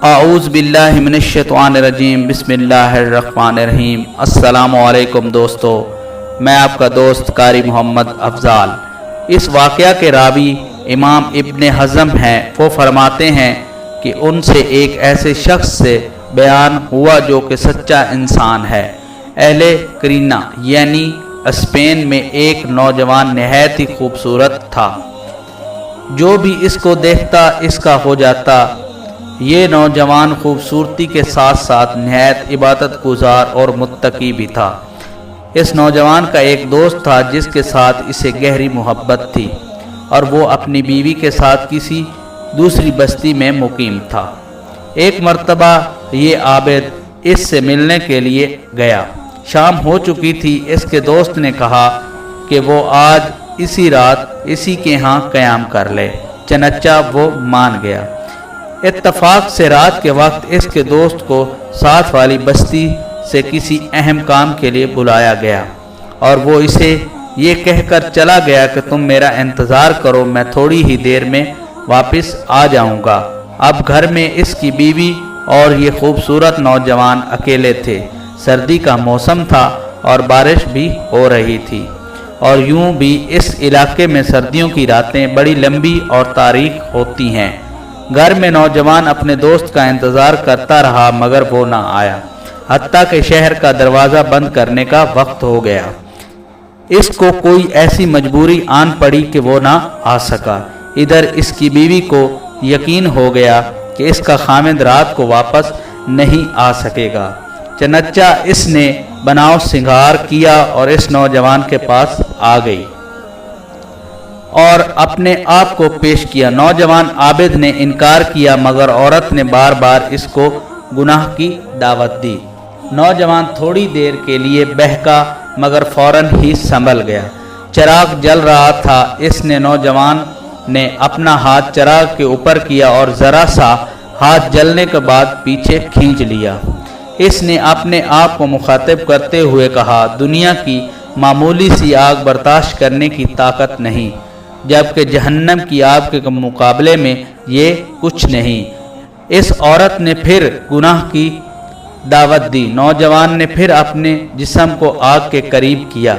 اعوذ باللہ من الشیطان الرجیم، بسم اللہ الرحمن الرحیم۔ السلام علیکم دوستو، میں آپ کا دوست قاری محمد افضال۔ اس واقعہ کے راوی امام ابن حزم ہیں۔ وہ فرماتے ہیں کہ ان سے ایک ایسے شخص سے بیان ہوا جو کہ سچا انسان ہے۔ اہل کرینہ یعنی اسپین میں ایک نوجوان نہایت ہی خوبصورت تھا۔ جو بھی اس کو دیکھتا اس کا ہو جاتا۔ یہ نوجوان خوبصورتی کے ساتھ ساتھ نہایت عبادت گزار اور متقی بھی تھا۔ اس نوجوان کا ایک دوست تھا جس کے ساتھ اسے گہری محبت تھی، اور وہ اپنی بیوی کے ساتھ کسی دوسری بستی میں مقیم تھا۔ ایک مرتبہ یہ عابد اس سے ملنے کے لیے گیا۔ شام ہو چکی تھی۔ اس کے دوست نے کہا کہ وہ آج اسی رات اسی کے ہاں قیام کر لے۔ چنانچہ وہ مان گیا۔ اتفاق سے رات کے وقت اس کے دوست کو ساتھ والی بستی سے کسی اہم کام کے لیے بلایا گیا، اور وہ اسے یہ کہہ کر چلا گیا کہ تم میرا انتظار کرو، میں تھوڑی ہی دیر میں واپس آ جاؤں گا۔ اب گھر میں اس کی بیوی اور یہ خوبصورت نوجوان اکیلے تھے۔ سردی کا موسم تھا اور بارش بھی ہو رہی تھی، اور یوں بھی اس علاقے میں سردیوں کی راتیں بڑی لمبی اور تاریک ہوتی ہیں۔ گھر میں نوجوان اپنے دوست کا انتظار کرتا رہا مگر وہ نہ آیا، حتیٰ کہ شہر کا دروازہ بند کرنے کا وقت ہو گیا۔ اس کو کوئی ایسی مجبوری آن پڑی کہ وہ نہ آ سکا۔ ادھر اس کی بیوی کو یقین ہو گیا کہ اس کا خامند رات کو واپس نہیں آ سکے گا۔ چنانچہ اس نے بناؤ سنگار کیا اور اس نوجوان کے پاس آ گئی اور اپنے آپ کو پیش کیا۔ نوجوان عابد نے انکار کیا مگر عورت نے بار بار اس کو گناہ کی دعوت دی۔ نوجوان تھوڑی دیر کے لیے بہکا مگر فوراً ہی سنبھل گیا۔ چراغ جل رہا تھا۔ اس نے نوجوان نے اپنا ہاتھ چراغ کے اوپر کیا اور ذرا سا ہاتھ جلنے کے بعد پیچھے کھینچ لیا۔ اس نے اپنے آپ کو مخاطب کرتے ہوئے کہا، دنیا کی معمولی سی آگ برداشت کرنے کی طاقت نہیں، جبکہ جہنم کی آگ کے مقابلے میں یہ کچھ نہیں۔ اس عورت نے پھر گناہ کی دعوت دی۔ نوجوان نے پھر اپنے جسم کو آگ کے قریب کیا۔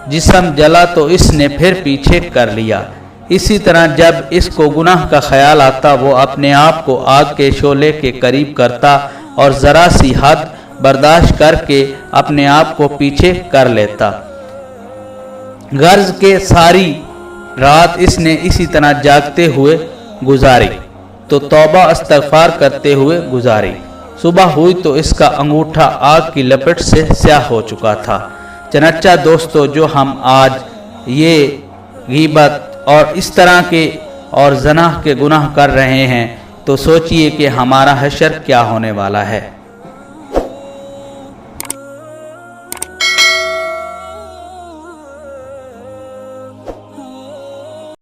جسم جلا تو اس نے پھر پیچھے کر لیا۔ اسی طرح جب اس کو گناہ کا خیال آتا وہ اپنے آپ کو آگ کے شعلے کے قریب کرتا اور ذرا سی حد برداشت کر کے اپنے آپ کو پیچھے کر لیتا۔ غرض کے ساری رات اس نے اسی طرح جاگتے ہوئے گزاری تو توبہ استغفار کرتے ہوئے گزاری۔ صبح ہوئی تو اس کا انگوٹھا آگ کی لپٹ سے سیاہ ہو چکا تھا۔ چنانچہ دوستو، جو ہم آج یہ غیبت اور اس طرح کے اور زنا کے گناہ کر رہے ہیں تو سوچئے کہ ہمارا حشر کیا ہونے والا ہے۔